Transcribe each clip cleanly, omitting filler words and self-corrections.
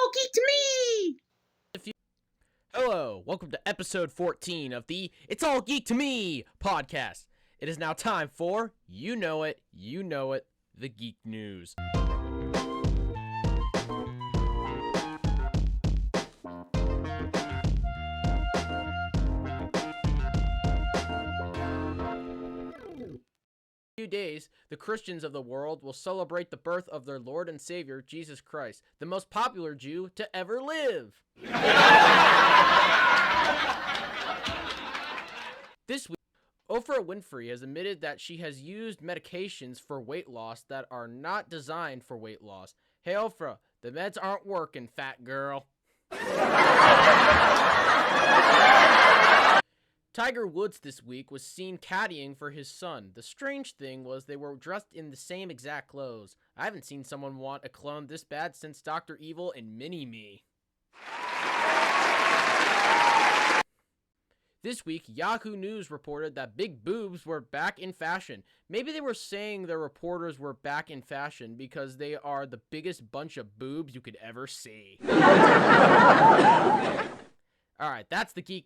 all geek to me! Hello, welcome to episode 14 of the It's All Geek to Me podcast. It is now time for, you know it, the Geek News. Few days, the Christians of the world will celebrate the birth of their Lord and Savior, Jesus Christ, the most popular Jew to ever live. This week, Oprah Winfrey has admitted that she has used medications for weight loss that are not designed for weight loss. Hey Oprah, the meds aren't working, fat girl. Tiger Woods this week was seen caddying for his son. The strange thing was they were dressed in the same exact clothes. I haven't seen someone want a clone this bad since Dr. Evil and Mini-Me. This week, Yahoo News reported that big boobs were back in fashion. Maybe they were saying their reporters were back in fashion because they are the biggest bunch of boobs you could ever see. Alright, that's the Geek.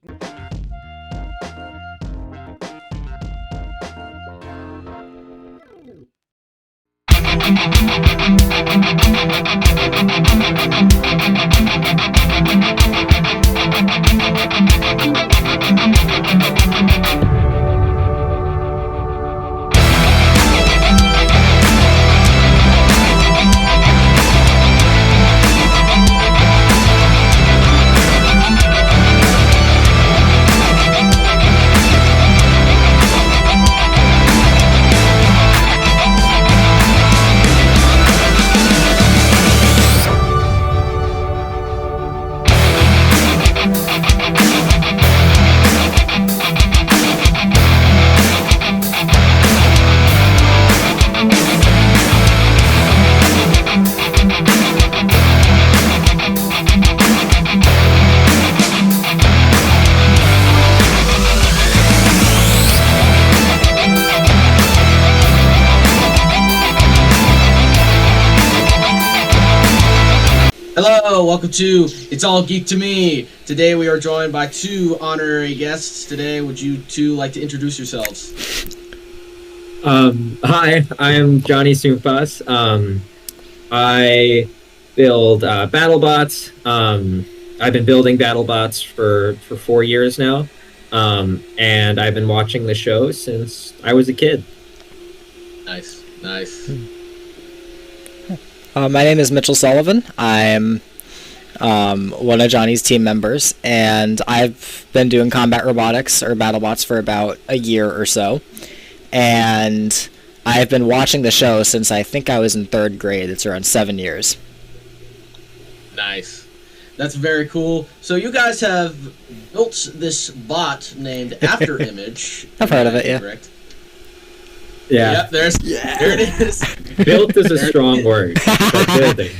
Hello, welcome to It's All Geek to Me. Today we are joined by two honorary guests. Today, would you two like to introduce yourselves? Hi, I am Johnny Soompas. I build BattleBots. I've been building BattleBots for 4 years now, and I've been watching the show since I was a kid. Nice. My name is Mitchell Sullivan. I'm one of Johnny's team members, and I've been doing combat robotics or BattleBots for about a year or so. And I've been watching the show since I think I was in 3rd grade. It's around 7 years. Nice. That's very cool. So you guys have built this bot named Afterimage. I've heard of it, yeah. Correct? Yeah. There it is. Built is a strong word. But building.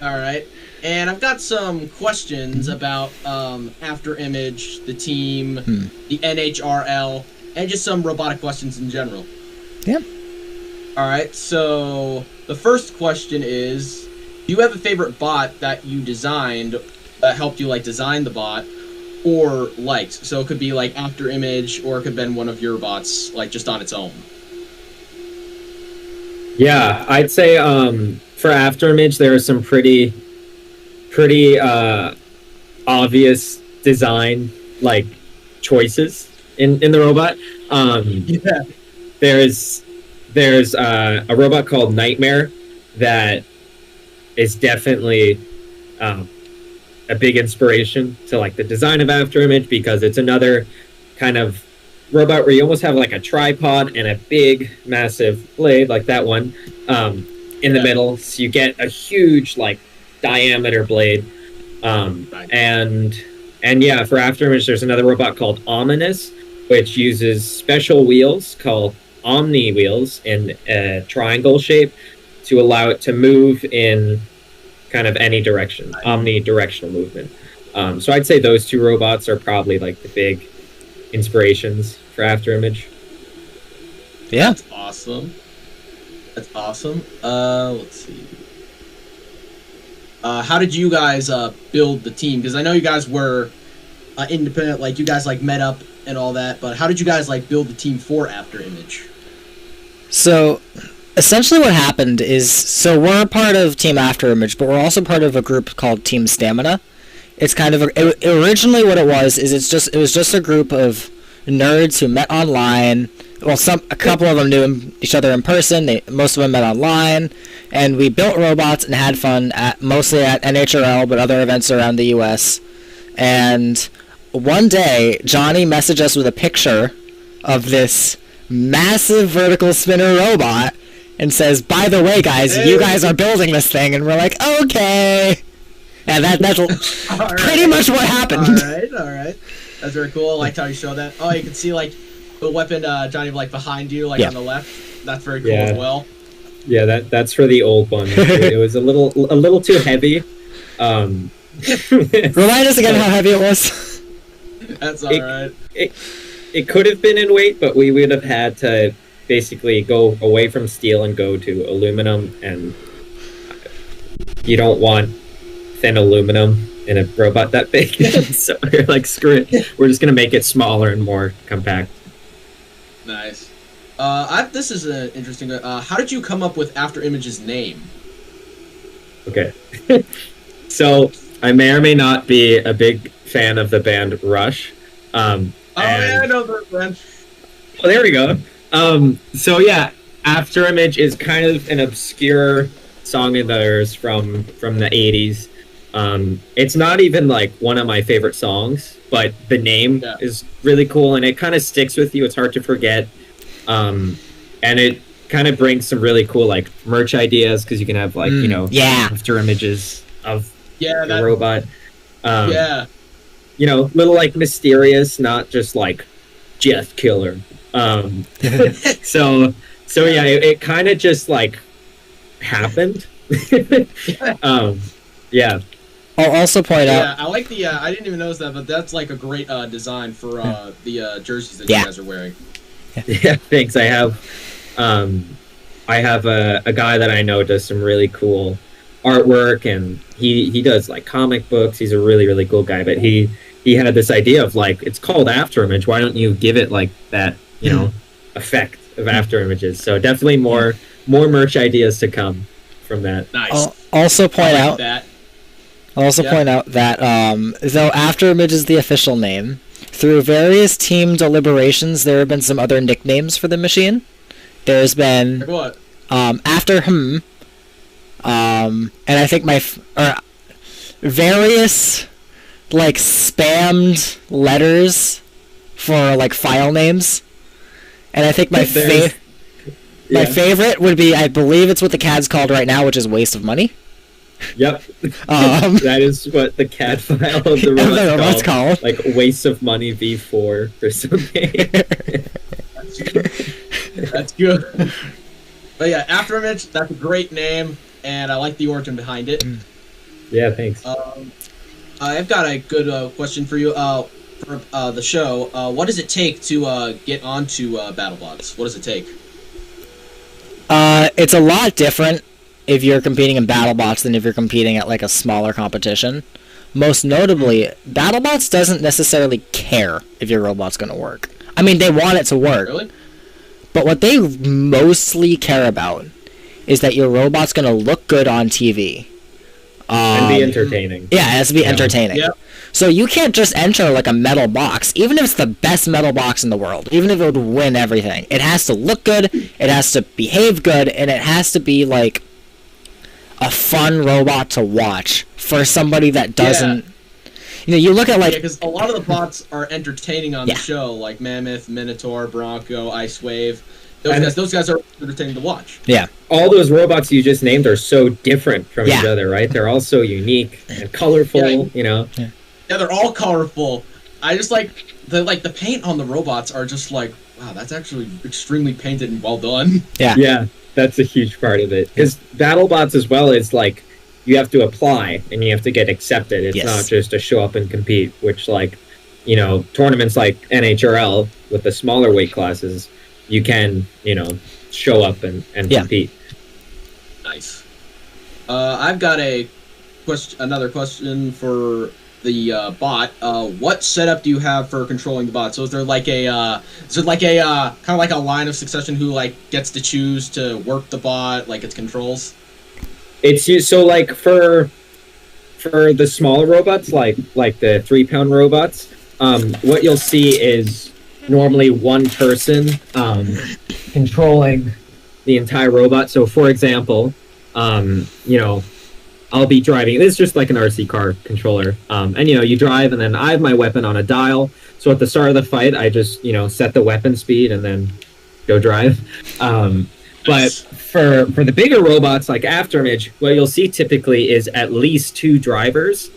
Alright. And I've got some questions about Afterimage, the team, the NHRL, and just some robotic questions in general. Yeah. Alright, so the first question is, do you have a favorite bot that you designed that helped you design the bot? Or liked. So it could be Afterimage, or it could have been one of your bots, just on its own. Yeah, I'd say for Afterimage there are some pretty obvious design choices in the robot. Yeah. There's a robot called Nightmare that is definitely a big inspiration to the design of Afterimage, because it's another kind of robot where you almost have a tripod and a big massive blade like that one in the middle, so you get a huge diameter blade. Right. And yeah, for Afterimage there's another robot called Ominous, which uses special wheels called Omni wheels in a triangle shape to allow it to move in kind of any direction, omnidirectional movement. So I'd say those two robots are probably the big inspirations for Afterimage. Yeah. That's awesome. Let's see. how did you guys build the team? Because I know you guys were independent, like you guys like met up and all that, but how did you guys like build the team for After Image? So, essentially what happened is, so we're part of Team After Image, but we're also part of a group called Team Stamina. It's kind of originally what it was is it was just a group of nerds who met online. Well, a couple of them knew each other in person. Most of them met online, and we built robots and had fun mostly at NHRL, but other events around the U.S. And one day, Johnny messaged us with a picture of this massive vertical spinner robot, and says, "By the way, guys, you guys are building this thing," and we're like, "Okay." And that's pretty much what happened. All right. That's very cool. I liked how you showed that. Oh, you can see like the weapon, Johnny, like behind you, like on the left. That's very cool as well. Yeah, that's for the old one. It was a little too heavy. Remind us again how heavy it was. That's all right. It could have been in weight, but we would have had to basically go away from steel and go to aluminum, and you don't want thin aluminum in a robot that big. So you're like, screw it. We're just gonna make it smaller and more compact. Nice. This is an interesting. How did you come up with After Image's name? Okay. So I may or may not be a big fan of the band Rush. Yeah, I know that band. Well, there we go. So yeah, After Image is kind of an obscure song of theirs from the 80s. It's not even like one of my favorite songs, but the name is really cool and it kind of sticks with you. It's hard to forget. And it kind of brings some really cool like merch ideas because you can have like, after images of the robot. Little like mysterious, not just like Jeff Killer. So yeah, it kind of just like happened. Yeah. I'll also point out. Yeah, I like the. I didn't even notice that, but that's like a great design for the jerseys that you guys are wearing. Yeah, thanks. I have a guy that I know does some really cool artwork, and he does like comic books. He's a really, really cool guy, but he had this idea of like, it's called After Image. Why don't you give it like that, effect of After Images? So definitely more merch ideas to come from that. Nice. I'll also point out that though After Image is the official name, through various team deliberations, there have been some other nicknames for the machine. There's been After and I think various like spammed letters for like file names, and I think my favorite would be, I believe it's what the CAD's called right now, which is Waste of Money. Yep. That is what the CAD file of the robot's called. Like Waste of Money V4 or something. That's good. But yeah, After Image, that's a great name, and I like the origin behind it. Yeah, thanks. I've got a good question for you. For the show, what does it take to get onto BattleBots? What does it take? It's a lot different if you're competing in BattleBots than if you're competing at like a smaller competition. Most notably, BattleBots doesn't necessarily care if your robot's going to work. I mean, they want it to work. Really? But what they mostly care about is that your robot's going to look good on TV. And be entertaining. Yeah, it has to be entertaining. Yep. So you can't just enter like a metal box, even if it's the best metal box in the world, even if it would win everything. It has to look good, it has to behave good, and it has to be like a fun robot to watch for somebody that doesn't... you look at like... Yeah, because a lot of the bots are entertaining on the show, like Mammoth, Minotaur, Bronco, Ice Wave. Those guys are entertaining to watch. Yeah. All those robots you just named are so different from each other, right? They're all so unique and colorful, Yeah, they're all colorful. I just like the paint on the robots are just like, wow, that's actually extremely painted and well done. Yeah. Yeah, that's a huge part of it. Because BattleBots as well is like, you have to apply and you have to get accepted. It's not just to show up and compete, which like, tournaments like NHRL with the smaller weight classes, you can, show up and compete. Nice. I've got a another question for the bot. What setup do you have for controlling the bot? So is there like a kind of like a line of succession who like gets to choose to work the bot, like its controls? So like for the smaller robots, like the 3-pound robots, what you'll see is normally one person controlling the entire robot. So for example, I'll be driving. This is just like an RC car controller. And you drive, and then I have my weapon on a dial. So at the start of the fight, I just set the weapon speed and then go drive. But for the bigger robots like Afterimage, what you'll see typically is at least 2 drivers,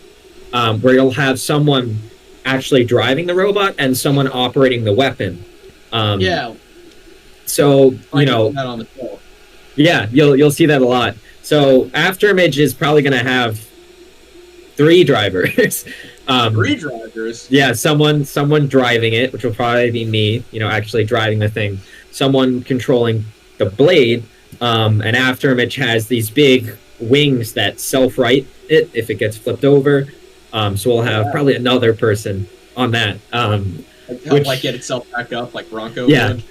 where you'll have someone actually driving the robot and someone operating the weapon. So that on the show. Yeah, you'll see that a lot. So Afterimage is probably going to have 3 drivers. 3 drivers? Yeah, someone driving it, which will probably be me, actually driving the thing. Someone controlling the blade, and Afterimage has these big wings that self-right it if it gets flipped over. So we'll have probably another person on that. Like get itself back up like Bronco would.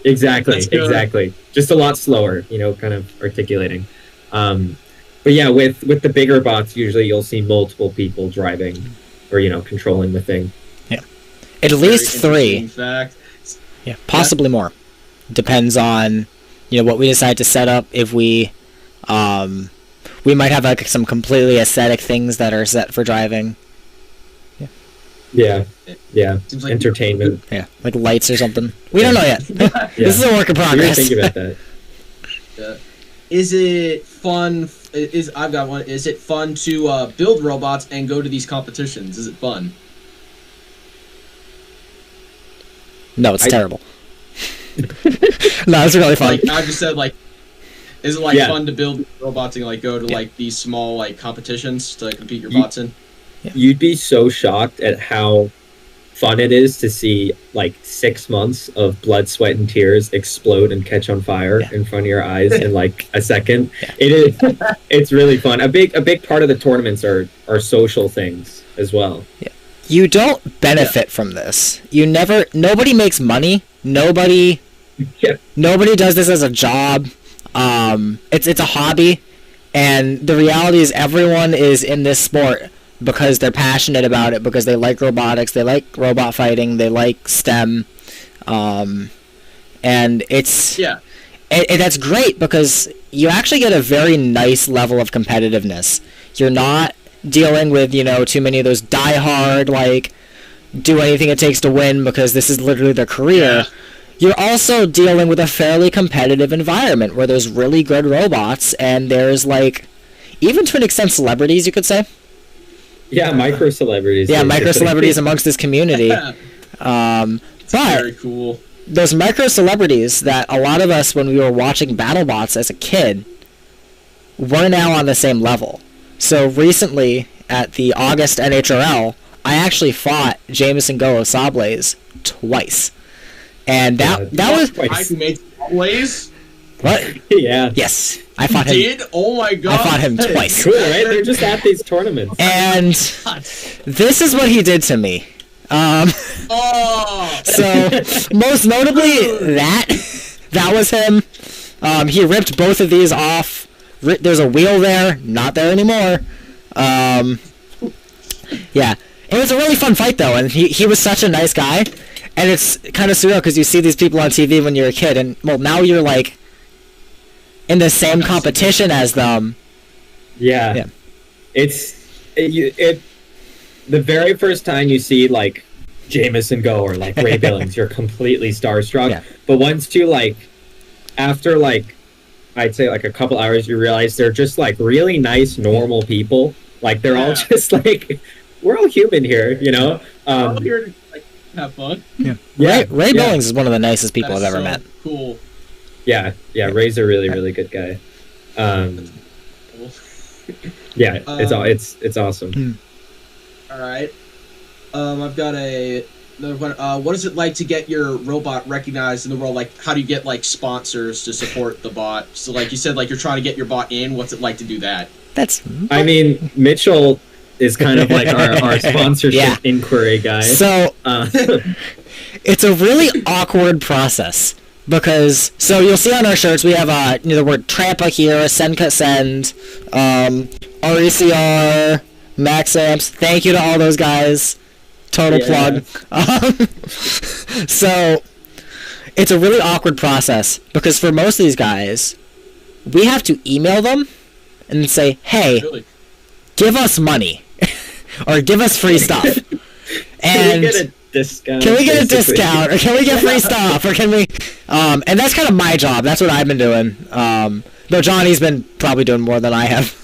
Exactly. Just a lot slower, kind of articulating. But yeah, with the bigger bots, usually you'll see multiple people driving or controlling the thing. Yeah, at least 3. In fact, yeah, possibly more. Depends on what we decide to set up. If we might have like some completely aesthetic things that are set for driving. Yeah. Seems like Entertainment. Yeah, like lights or something. We don't know yet. This is a work in progress. Think about that. Is it fun? I've got one. Is it fun to build robots and go to these competitions? Is it fun? No, it's terrible. No, it's really fun. Like I just said, like, is it fun to build robots and like go to like these small like competitions to compete your bots in? You'd be so shocked at how fun it is to see like 6 months of blood, sweat, and tears explode and catch on fire in front of your eyes in like a second. It's really fun. A big part of the tournaments are social things as well. Yeah. You don't benefit from this. Nobody makes money. Nobody does this as a job. It's a hobby, and the reality is everyone is in this sport because they're passionate about it, because they like robotics, they like robot fighting, they like STEM, and it's that's great because you actually get a very nice level of competitiveness. You're not dealing with too many of those die-hard like do anything it takes to win because this is literally their career. You're also dealing with a fairly competitive environment where there's really good robots and there's like even to an extent celebrities, you could say. Yeah, micro celebrities. Yeah, micro celebrities amongst this community. But very cool. Those micro celebrities that a lot of us, when we were watching BattleBots as a kid, we're now on the same level. So recently, at the August NHRL, I actually fought Jameson Go of Sawblaze twice. And that was... Twice. You made Sawblaze? What? Yeah. Yes. I fought him. Did? Oh my god. I fought him twice. Cool, right? They're just at these tournaments. And this is what he did to me. So, most notably, that was him. He ripped both of these off. There's a wheel there, not there anymore. Yeah. It was a really fun fight, though, and he was such a nice guy. And it's kind of surreal because you see these people on TV when you're a kid, and, well, now you're, like, in the same competition as them. Yeah. The very first time you see, like, Jameson Go or, like, Ray Billings, you're completely starstruck. Yeah. But once you, like, after, like, I'd say, like, a couple hours, you realize they're just, like, really nice, normal people. Like, they're all just, like, we're all human here, you know? We're all here to, like, have fun. Yeah. Ray Billings is one of the nicest people I've ever met. Cool. Yeah, Ray's a really, really good guy. Yeah, it's awesome. All right. I've got another one. What is it like to get your robot recognized in the world? Like, how do you get like sponsors to support the bot? So, like you said, like you're trying to get your bot in. What's it like to do that? I mean, Mitchell is kind of like our sponsorship inquiry guy. So it's a really awkward process because you'll see on our shirts we have the word Trampa here, Send Cut Send, RECR, Max Amps. Thank you to all those guys. Total plug. So it's a really awkward process because for most of these guys, we have to email them and say, "Hey, give us money or give us free stuff." And can we get a discount? Can we get a discount or can we get free stuff or can we? And that's kind of my job. That's what I've been doing. Though Johnny's been probably doing more than I have.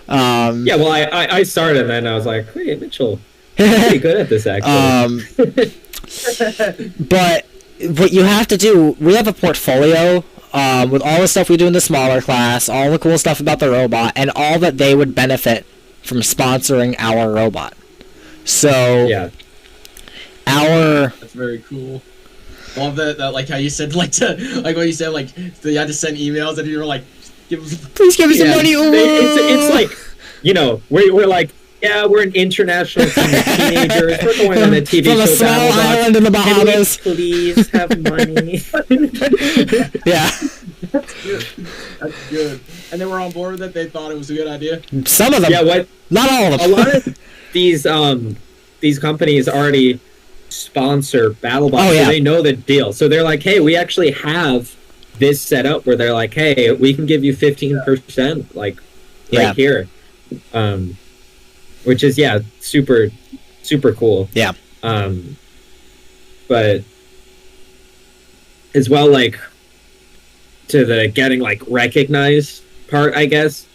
Yeah, well, I started and then I was like, "Hey, Mitchell, you're pretty good at this actually." But what you have to do, we have a portfolio with all the stuff we do in the smaller class, all the cool stuff about the robot, and all that they would benefit from sponsoring our robot. So that's very cool. Love that like how you said what you said you had to send emails and you were like, please give me some money. It's like, we're like, yeah, we're an international team of teenagers. We're going on a TV show. From a small island in the Bahamas. Can we please have money? Yeah. That's good. That's good. And they were on board with it. They thought it was a good idea. Some of them. Yeah, not all of them. A lot of these companies already sponsor BattleBots, so they know the deal. So they're like, hey, we actually have this set up where they're like, hey, we can give you 15%, right here. Which is super super cool. Yeah. But as well, to the getting recognized part, I guess,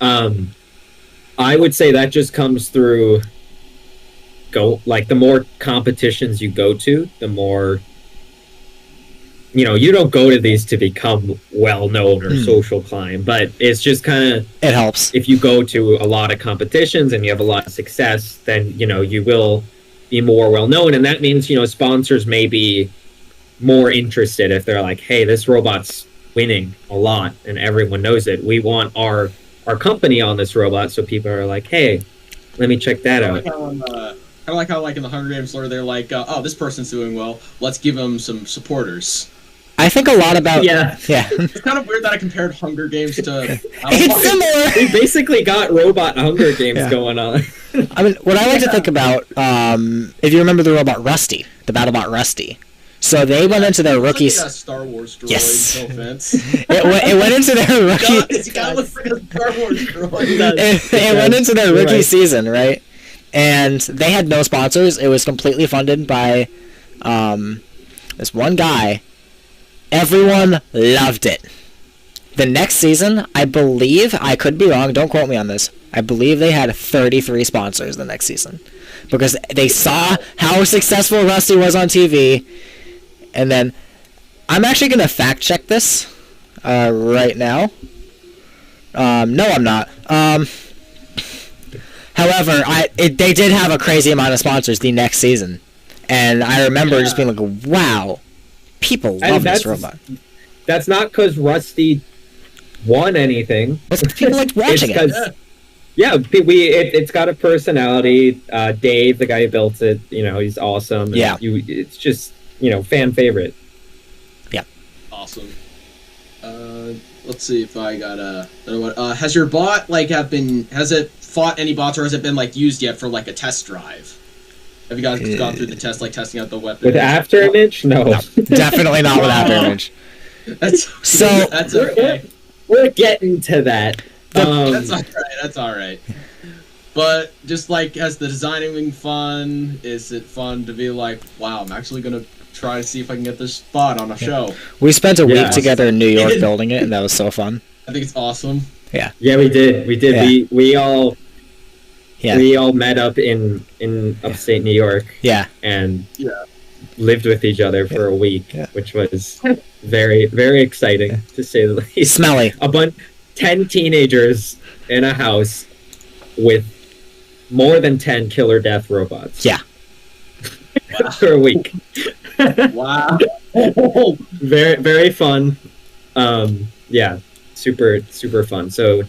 I would say that just comes through the more competitions you go to, the more you don't go to these to become well known or social climb, but it's just kind of, it helps if you go to a lot of competitions and you have a lot of success, then you will be more well known, and that means sponsors may be more interested if they're like, hey, this robot's winning a lot and everyone knows it, we want our company on this robot, so people are like, hey, let me check that out. Kind of like how in the Hunger Games lore they're like, oh, this person's doing well, let's give them some supporters. I think a lot about It's kind of weird that I compared Hunger Games to. It's similar. We basically got robot Hunger Games going on. I mean, what I like to think about, if you remember the robot Rusty, the BattleBot Rusty. So they went into their rookies. Like a Star Wars droid. Yes. No offense. It went into their rookie. It kind of looks like a Star Wars droid. It went into their rookie season, right? And they had no sponsors. It was completely funded by this one guy. Everyone loved it. The next season, I believe, I could be wrong, don't quote me on this, I believe they had 33 sponsors the next season. Because they saw how successful Rusty was on TV. And then, I'm actually going to fact check this right now. No, I'm not. However, they did have a crazy amount of sponsors the next season. And I remember just being like, wow. People love this robot. That's not because Rusty won anything. It's because people like watching it. It's got a personality. Dave, the guy who built it, he's awesome. Yeah. It's just, fan favorite. Yeah. Awesome. Let's see if I got another one. Has your bot has it fought any bots, or has it been used yet for a test drive? Have you guys gone through the test, testing out the weapon? With afterimage? No. Definitely not with afterimage. That's okay. We're getting to that. That's alright. That's alright. But just has the designing been fun? Is it fun to be like, wow, I'm actually gonna try to see if I can get this spot on a show? We spent a week together in New York building it, and that was so fun. I think it's awesome. Yeah. Yeah, we did. Yeah. We all. Yeah. We all met up in upstate New York. Yeah. And lived with each other for a week, which was very, very exciting, to say the least. Smelly. 10 teenagers in a house with more than 10 killer death robots. Yeah. For a week. Wow. Very, very fun. Super, super fun. So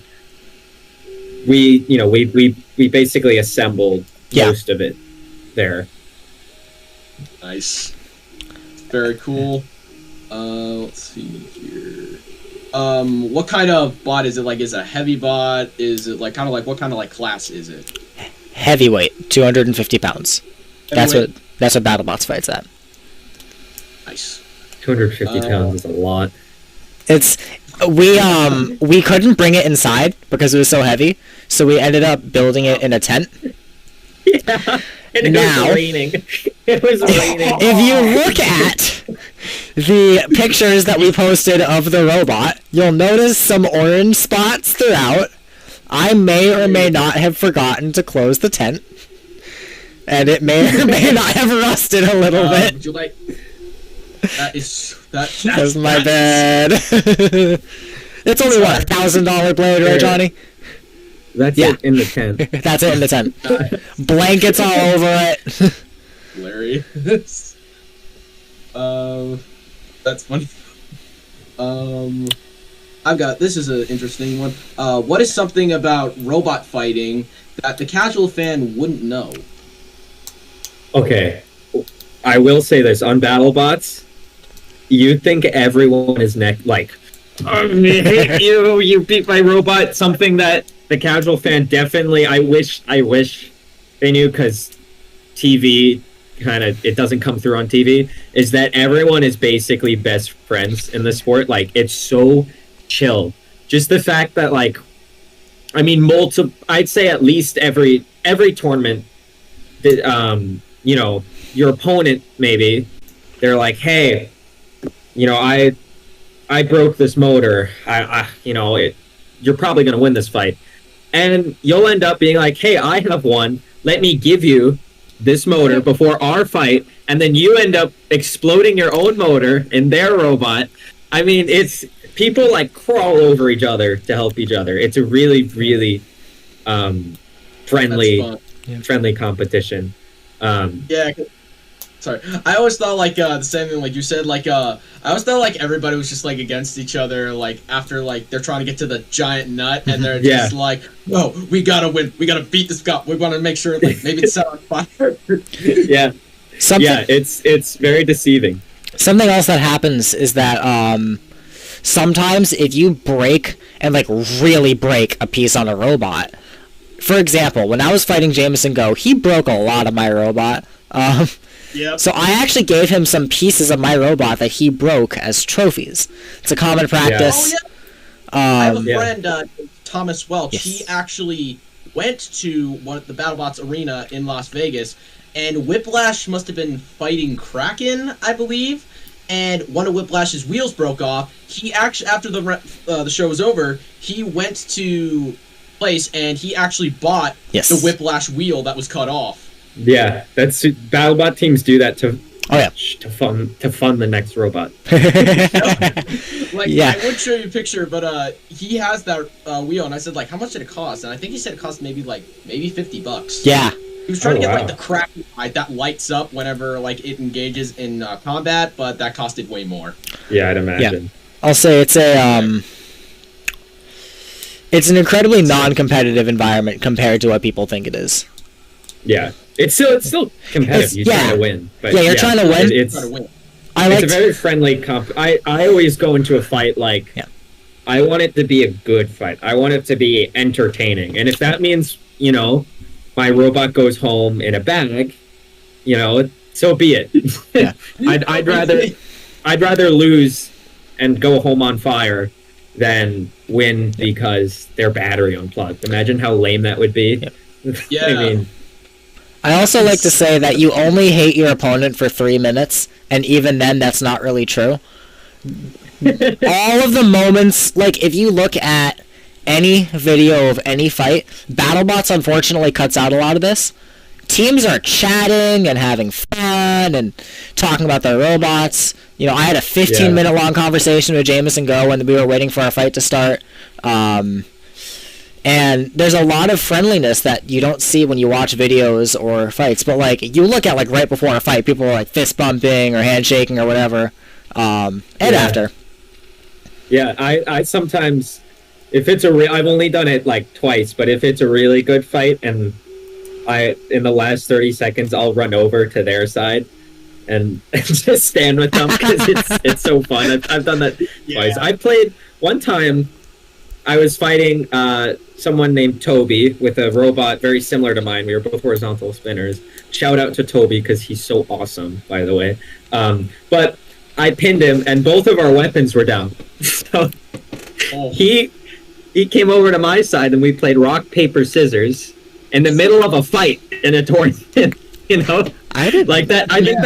we basically assembled most of it there. Nice. Very cool. Let's see here. What kind of bot is it? Like, is it a heavy bot? Is it like kind of like what kind of like class is it? Heavyweight, 250 pounds. That's what BattleBots fights at. Nice. 250 pounds is a lot. It's we couldn't bring it inside because it was so heavy, so we ended up building it in a tent. Yeah, and it was raining. It was raining. If you look at the pictures that we posted of the robot, you'll notice some orange spots throughout. I may or may not have forgotten to close the tent, and it may or may not have rusted a little bit. Would you like? That's my bad. It's only what, $1,000 blade, right, Johnny? That's it in the tent. That's it in the tent. Blankets all over it. Hilarious. That's funny. This is an interesting one. What is something about robot fighting that the casual fan wouldn't know? Okay, I will say this on BattleBots. You think everyone is you beat my robot. Something that the casual fan definitely. I wish they knew, because TV it doesn't come through on TV. Is that everyone is basically best friends in the sport? Like, it's so chill. Just the fact that I'd say at least every tournament that your opponent, maybe they're like, hey, I broke this motor. You're probably going to win this fight. And you'll end up being like, hey, I have one. Let me give you this motor before our fight. And then you end up exploding your own motor in their robot. I mean, it's people crawl over each other to help each other. It's a really, really friendly competition. Sorry, I always thought the same thing like you said. I always thought everybody was just against each other. After they're trying to get to the giant nut, and they're just no, we gotta win. We gotta beat this guy. We want to make sure maybe it's set on fire. Yeah, it's very deceiving. Something else that happens is that sometimes if you break and really break a piece on a robot. For example, when I was fighting Jameson Go, he broke a lot of my robot. Yep. So I actually gave him some pieces of my robot that he broke as trophies. It's a common practice. Yeah. Oh, yeah. I have a friend, Thomas Welch. Yes. He actually went to the BattleBots arena in Las Vegas, and Whiplash must have been fighting Kraken, I believe. And one of Whiplash's wheels broke off. He actually, after the show was over, he went to place and he actually bought the Whiplash wheel that was cut off. Yeah, that's BattleBot teams do that to fund the next robot. I would show you a picture, but he has that wheel, and I said how much did it cost? And I think he said it cost maybe $50. Yeah. He was trying to get the crack that lights up whenever it engages in combat, but that costed way more. Yeah, I'd imagine. Yeah. I'll say it's an incredibly non-competitive environment compared to what people think it is. Yeah. It's still competitive. You're trying to win. But you're trying to win. It's a very friendly comp. I always go into a fight I want it to be a good fight. I want it to be entertaining. And if that means, my robot goes home in a bag, so be it. Yeah. I'd rather lose and go home on fire than win because their battery unplugged. Imagine how lame that would be. Yeah. I also like to say that you only hate your opponent for 3 minutes, and even then, that's not really true. All of the moments, if you look at any video of any fight, BattleBots unfortunately cuts out a lot of this. Teams are chatting and having fun and talking about their robots. I had a 15-minute long conversation with Jameson Go when we were waiting for our fight to start. And there's a lot of friendliness that you don't see when you watch videos or fights. But, you look at, right before a fight, people are, fist bumping or handshaking or whatever. And after. Yeah, I sometimes if it's I've only done it like twice, but if it's a really good fight and in the last 30 seconds, I'll run over to their side and just stand with them because it's so fun. I've done that twice. I played one time. I was fighting someone named Toby with a robot very similar to mine. We were both horizontal spinners. Shout out to Toby because he's so awesome, by the way. But I pinned him, and both of our weapons were down. So he came over to my side, and we played rock, paper, scissors in the middle of a fight in a tournament. You know, I did like that. I think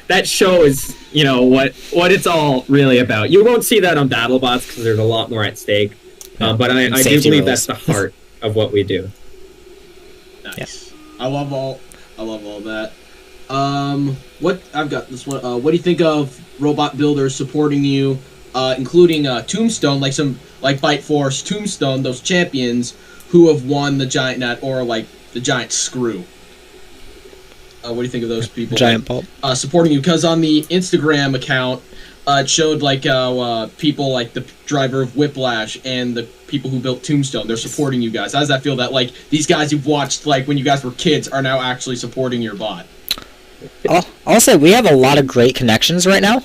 that shows, you know, what it's all really about. You won't see that on BattleBots because there's a lot more at stake. But I do believe that's the heart of what we do. Nice. Yeah. I love all that. I've got this one. What do you think of robot builders supporting you, including Tombstone, like Bite Force, Tombstone, those champions who have won the Giant Net or like the Giant Screw? What do you think of those people? Giant Pulp. Supporting you, because on the Instagram account, it showed like people like the driver of Whiplash and the people who built Tombstone. They're supporting you guys. How does that feel that like these guys you've watched like when you guys were kids are now actually supporting your bot? I'll say we have a lot of great connections right now.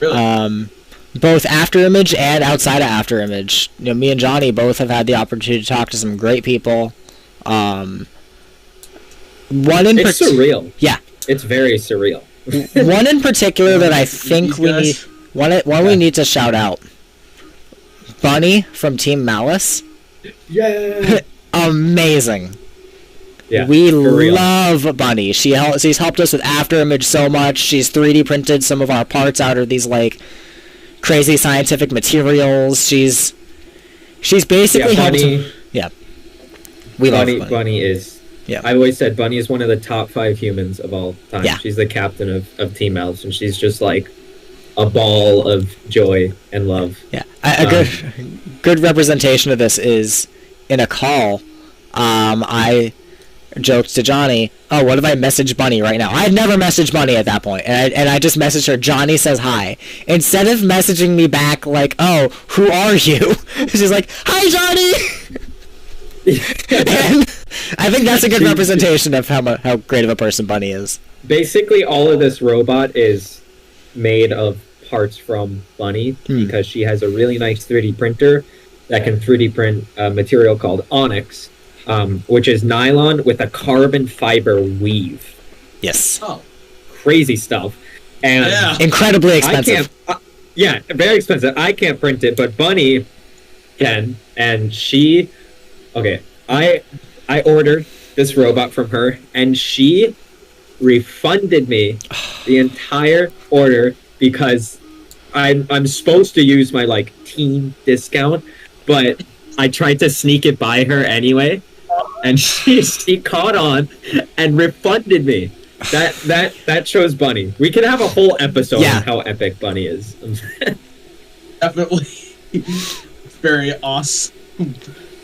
Really? Both Afterimage and outside of Afterimage. You know, me and Johnny both have had the opportunity to talk to some great people. It's surreal. Yeah. It's very surreal. One in particular that I think we need to shout out. Bunny from Team Malice. Yeah. Amazing. Yeah, we love Bunny. She's helped us with Afterimage so much. She's 3D printed some of our parts out of these like crazy scientific materials. She's basically helped. Yeah. We love Bunny. Bunny is. Yeah. I always said Bunny is one of the top 5 humans of all time. Yeah. She's the captain of Team Elves, and she's just like a ball of joy and love. Yeah. A good representation of this is in a call. I joked to Johnny, "Oh, what if I message Bunny right now?" I had never messaged Bunny at that point, and I just messaged her. Johnny says hi. Instead of messaging me back like, "Oh, who are you?" She's like, "Hi, Johnny." And I think that's a good representation of how great of a person Bunny is. Basically, all of this robot is made of parts from Bunny because she has a really nice 3D printer that can 3D print a material called onyx, which is nylon with a carbon fiber weave. Yes. Oh. Crazy stuff. And incredibly expensive. Yeah, very expensive. I can't print it, but Bunny can, and she... Okay, I ordered this robot from her, and she refunded me the entire order because I'm supposed to use my like team discount, but I tried to sneak it by her anyway, and she caught on and refunded me. That shows Bunny. We could have a whole episode on how epic Bunny is. Definitely. It's very awesome.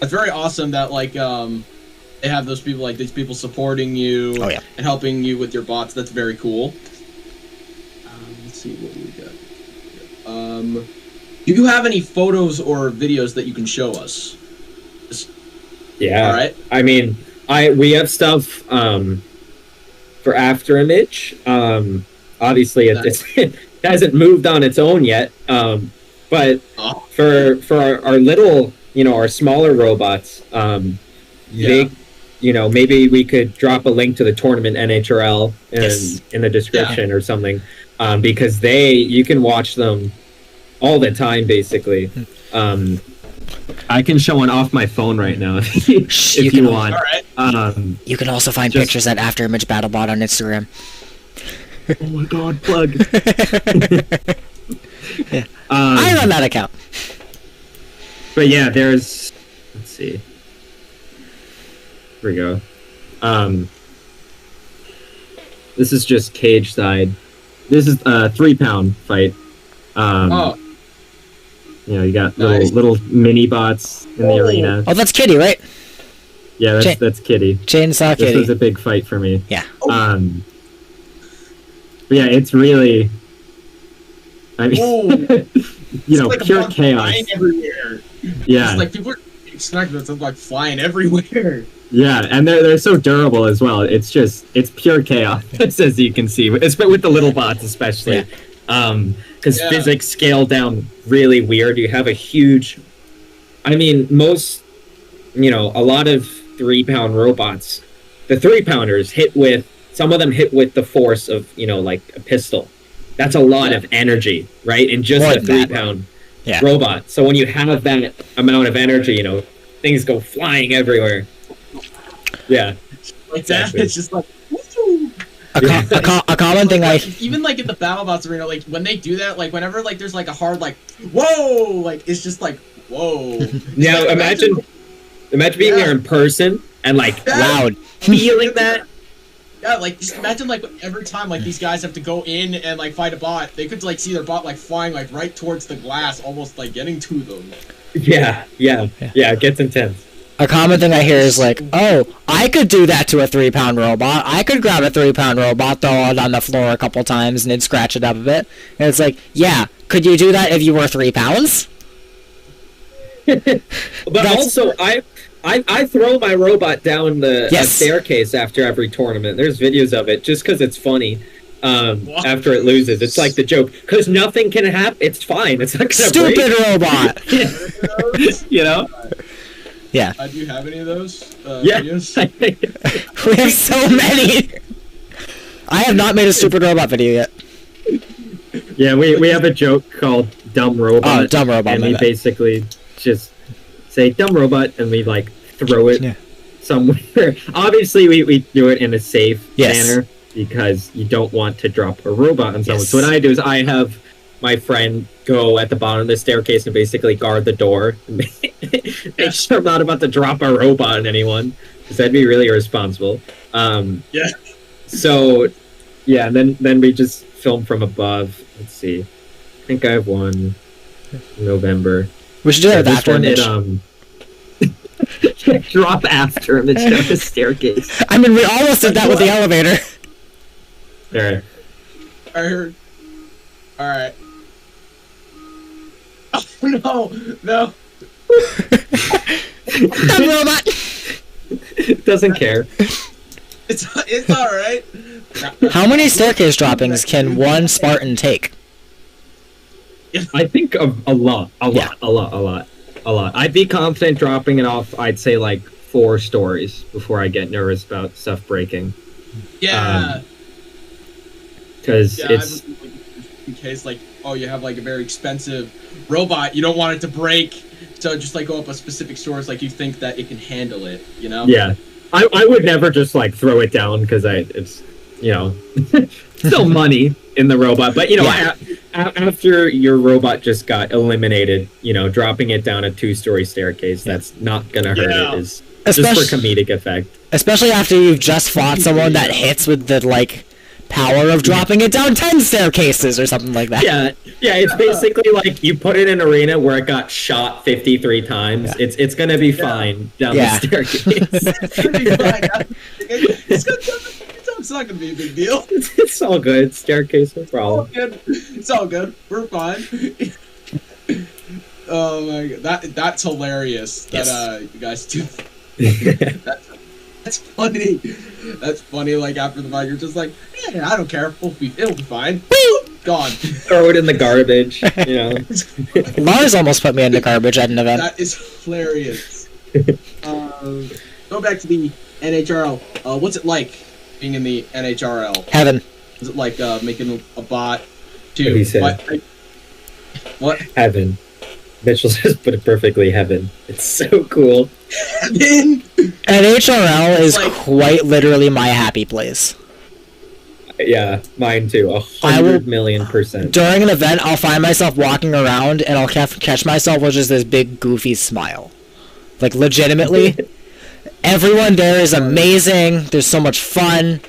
It's very awesome that like they have those people like these people supporting you and helping you with your bots. That's very cool. Let's see what we got. Do you have any photos or videos that you can show us? Yeah. All right. I mean, we have stuff for Afterimage. Obviously, it hasn't moved on its own yet. But for our little, our smaller robots, they, maybe we could drop a link to the tournament NHRL in the description or something, because you can watch them all the time, basically. I can show one off my phone right now if you want. All right. You can also find pictures at Afterimage BattleBot on Instagram. Oh my god, plug. I run that account. But yeah, let's see. Here we go. This is just cage side. This is a 3-pound fight. You got little mini bots in the arena. Oh, that's Kitty, right? Yeah, that's Kitty. Chainsaw Kitty. This was a big fight for me. Yeah. But yeah, it's really... I mean, like pure chaos. Everywhere. Yeah. It's like people are expecting them to like flying everywhere. Yeah, and they're so durable as well. It's pure chaos, as you can see. It's with the little bots especially, because physics scale down really weird. You have a huge, I mean, a lot of 3-pound robots, the 3-pounders some of them hit with the force of like a pistol. That's a lot of energy, right? In just a 3-pound robot. So when you have that amount of energy, things go flying everywhere. Yeah, exactly. It's just like a common thing even like in the BattleBots arena, like when they do that, like whenever like there's like a hard like whoa, like it's just like whoa. Yeah, like, imagine being there in person and like loud feeling that. Yeah, like just imagine like every time like these guys have to go in and like fight a bot, they could like see their bot like flying like right towards the glass, almost like getting to them. Yeah, it gets intense. A common thing I hear is like, oh, I could do that to a 3-pound robot. I could grab a 3-pound robot, throw it on the floor a couple times, and it'd scratch it up a bit. And it's like, yeah, could you do that if you were 3 pounds? But also, I throw my robot down the staircase after every tournament. There's videos of it, just because it's funny. After it loses, it's like the joke, because nothing can happen. It's fine. It's not gonna break. Stupid robot. Yeah. Do you have any of those videos? We have so many. I have not made a stupid robot video yet. Yeah, we have a joke called Dumb Robot. Oh, Dumb Robot. And we basically just say Dumb Robot and we like throw it somewhere. Obviously, we do it in a safe manner because you don't want to drop a robot on someone. So what I do is I have my friend go at the bottom of the staircase and basically guard the door. Make sure I'm not about to drop a robot on anyone, because that'd be really irresponsible. So, yeah, and then we just film from above. Let's see. I think I have one in November. We should do that after it. Drop after him. It's down the staircase. I mean, we almost did that with the elevator. There. I heard. All right. Oh no! Dumb robot. Doesn't care. It's all right. How many staircase droppings can one Spartan take? I think a lot. I'd be confident dropping it off. I'd say like 4 stories before I get nervous about stuff breaking. Yeah. Because it's in case like you have like a very expensive robot, you don't want it to break, so just like go up a specific source like you think that it can handle it, Yeah, I would never just like throw it down because it's still money in the robot, but after your robot just got eliminated, dropping it down a 2-story staircase, that's not gonna hurt it, is just for comedic effect, especially after you've just fought someone that hits with the like power of dropping it down 10 staircases or something like that. Yeah, it's basically like you put it in an arena where it got shot 53 times. Yeah. It's gonna be fine down the staircase. It's gonna be fine. It's not gonna be a big deal. It's all good. Staircase, no problem. It's all good. We're fine. Oh my god, that's hilarious. That you guys do. That's funny. That's funny. Like after the fight, you're just like, yeah, I don't care. It'll be fine. Gone. Throw it in the garbage. Lars almost put me in the garbage at an event. That is hilarious. Go back to the NHRL. What's it like being in the NHRL? Heaven. Is it like making a bot? What? Heaven. Mitchell just put it perfectly. Heaven. It's so cool. Heaven. NHRL is quite literally my happy place. Yeah, mine too. 100,000,000%. During an event, I'll find myself walking around and I'll catch myself with just this big goofy smile. Like legitimately, everyone there is amazing. There's so much fun.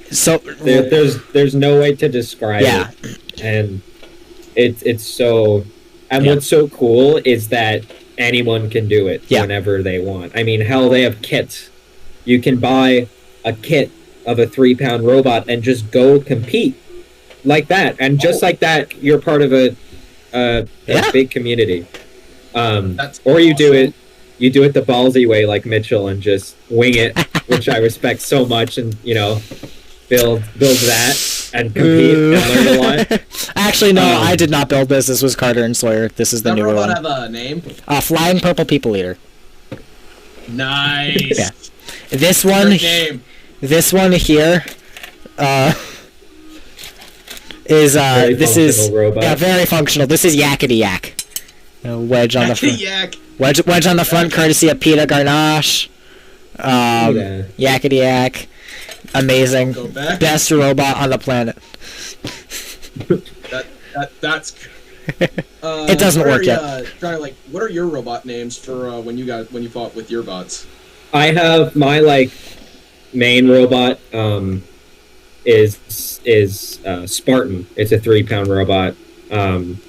So there's no way to describe it. And it's so. And what's so cool is that anyone can do it whenever they want. I mean, hell, they have kits. You can buy a kit of a 3-pound robot and just go compete like that. And just like that, you're part of a big community. Or you do it the ballsy way like Mitchell and just wing it, which I respect so much, and build that and compete and learn a lot. Actually, no, I did not build this. This was Carter and Sawyer. This is the Does that newer robot one. have a name? Flying Purple People Eater. Nice. Yeah. This one. Great name. This one here. Is robot. Yeah, very functional. This is Yakety Yak. Wedge on the front. Yak. Wedge on the front, courtesy of Peter Garnache. Yakety Yak. Amazing. Go back. Best robot on the planet. That's. It doesn't work yet. What are your robot names for when you fought with your bots? I have my main robot is Spartan. It's a 3-pound robot, and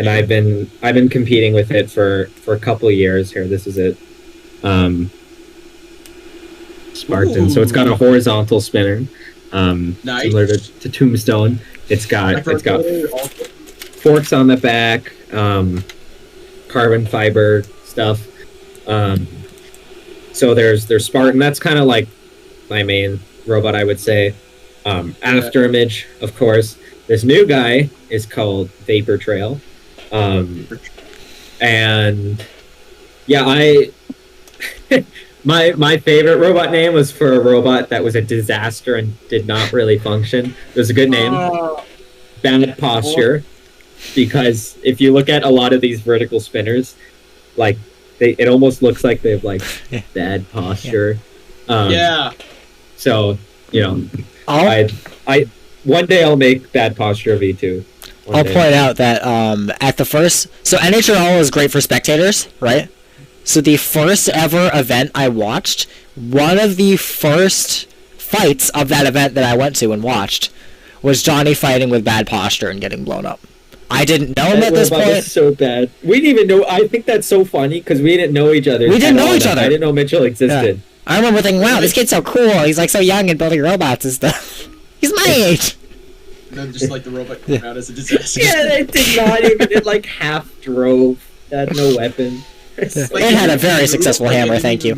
I've been competing with it for a couple of years. Here, this is it. Spartan. Ooh. So it's got a horizontal spinner, Nice. similar to Tombstone. It's got forks on the back, carbon fiber stuff. So there's Spartan. That's kind of like my main robot, I would say. After Image, of course. This new guy is called Vapor Trail, and yeah, my favorite robot name was for a robot that was a disaster and did not really function. It was a good name. Bad Posture, because if you look at a lot of these vertical spinners, it almost looks like they have bad posture. So I one day I'll make Bad Posture V2. I'll point out that at the first, so NHRL is great for spectators, right? So the first ever event I watched, one of the first fights of that event that I went to and watched was Johnny fighting with Bad Posture and getting blown up. I didn't know him at this point. Was so bad. We didn't even know. I think that's so funny because we didn't know each other. We didn't know each other. I didn't know Mitchell existed. Yeah. I remember thinking, wow, this kid's so cool. He's so young and building robots and stuff. He's my age. And then just the robot came out as a disaster. Yeah, it did not even. It half drove. It had no weapon. It had a very successful hammer. Thank you.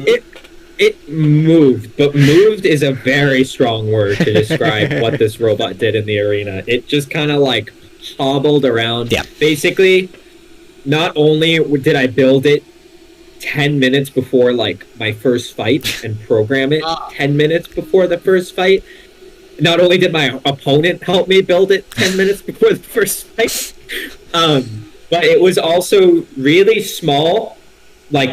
It moved, but moved is a very strong word to describe what this robot did in the arena. It just kind of hobbled around. Yeah. Basically, not only did I build it 10 minutes before my first fight and program it 10 minutes before the first fight, not only did my opponent help me build it 10 minutes before the first fight, but it was also really small. I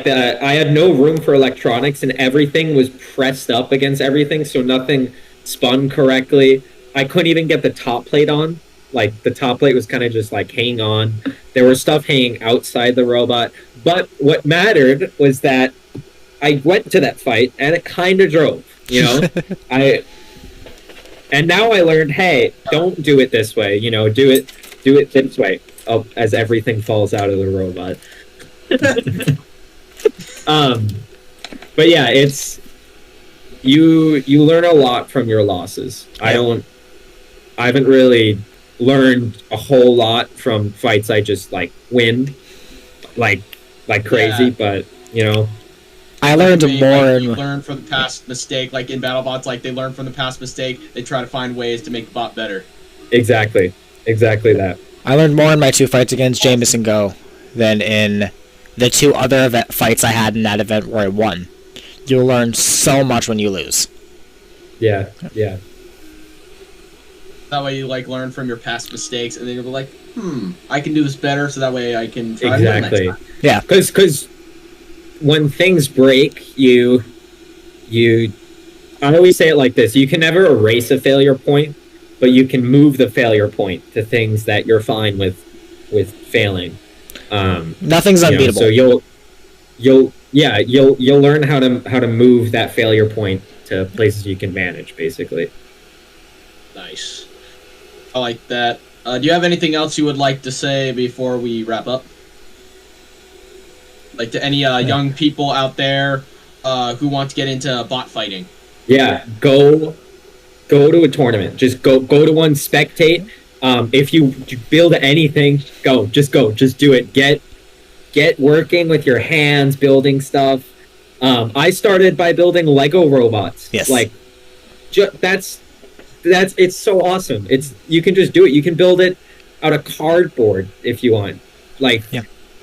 had no room for electronics and everything was pressed up against everything, so nothing spun correctly. I couldn't even get the top plate on. The top plate was kind of just hanging on. There was stuff hanging outside the robot. But what mattered was that I went to that fight and it kind of drove, And now I learned, hey, don't do it this way, do it this way. Oh, as everything falls out of the robot. But yeah, it's you learn a lot from your losses. I haven't really learned a whole lot from fights I just win like crazy, but I learned more. You learn from the past mistake, in BattleBots, they learn from the past mistake. They try to find ways to make the bot better. Exactly that. I learned more in my 2 fights against Jameson Go than in the 2 other fights I had in that event where I won. You learn so much when you lose. Yeah. That way you learn from your past mistakes, and then you'll be I can do this better, so that way I can try to win next time. Yeah. Because when things break, I always say it like this: you can never erase a failure point, but you can move the failure point to things that you're fine with failing. Nothing's unbeatable. So you'll learn how to move that failure point to places you can manage, basically. Nice. I like that. Do you have anything else you would like to say before we wrap up? To any young people out there who want to get into bot fighting? Yeah, go to a tournament. Just go to one, spectate. If you build anything, just do it. get working with your hands, building stuff. I started by building Lego robots. Yes. Like, that's it's so awesome. You can just do it. You can build it out of cardboard if you want. Like, yeah.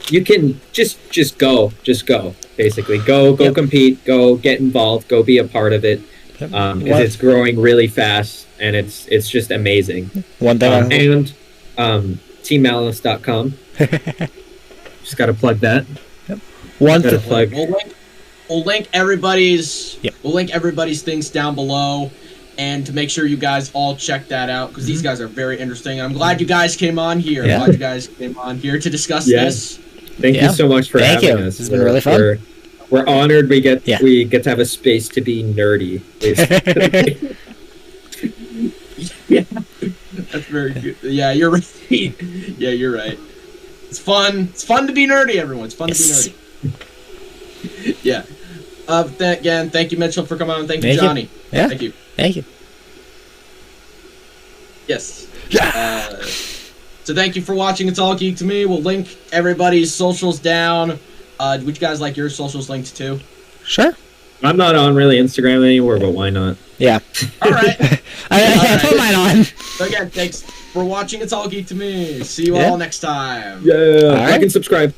You can just go basically. Go compete, go get involved, go be a part of it. Because it's growing really fast and it's just amazing. One thing and teammalice.com. Just gotta plug that. Yep. Plug. We'll link everybody's things down below, and to make sure you guys all check that out, because these guys are very interesting. I'm glad you guys came on here. Yeah. I'm glad you guys came on here to discuss this. Thank you so much for having us. This has been really fun. We're honored we get to have a space to be nerdy. Yeah, that's very good. Yeah, you're right. Yeah, you're right. It's fun. It's fun to be nerdy, everyone. It's fun to be nerdy. Yeah. Again, thank you, Mitchell, for coming on. Thank you, Johnny. Yeah. Thank you. Thank you. Yes. Yeah. So thank you for watching It's All Geek to Me. We'll link everybody's socials down. Would you guys like your socials linked too? Sure. I'm not on really Instagram anymore, but why not? Yeah. All right. I put mine on. So again, thanks for watching It's All Geek to Me. See you all next time. Yeah. Like and subscribe.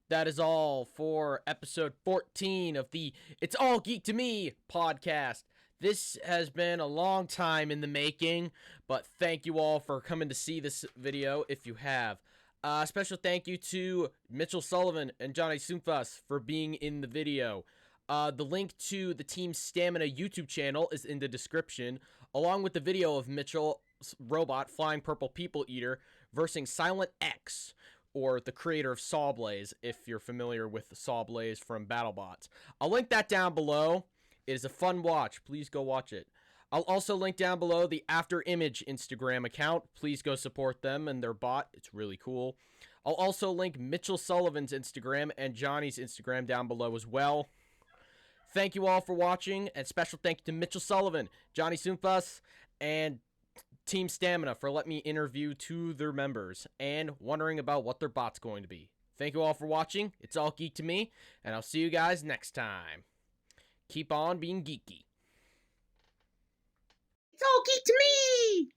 That is all for episode 14 of the It's All Geek to Me podcast. This has been a long time in the making, but thank you all for coming to see this video if you have. Special thank you to Mitchell Sullivan and Johnny Soomfus for being in the video. The link to the Team Stamina YouTube channel is in the description, along with the video of Mitchell's robot, Flying Purple People Eater, versing Silent X, or the creator of Sawblaze, if you're familiar with Sawblaze from BattleBots. I'll link that down below. It is a fun watch. Please go watch it. I'll also link down below the After Image Instagram account. Please go support them and their bot. It's really cool. I'll also link Mitchell Sullivan's Instagram and Johnny's Instagram down below as well. Thank you all for watching, and special thank you to Mitchell Sullivan, Johnny Soomfus, and Team Stamina for letting me interview two of their members and wondering about what their bot's going to be. Thank you all for watching. It's All Geek to Me, and I'll see you guys next time. Keep on being geeky. It's all geek to me!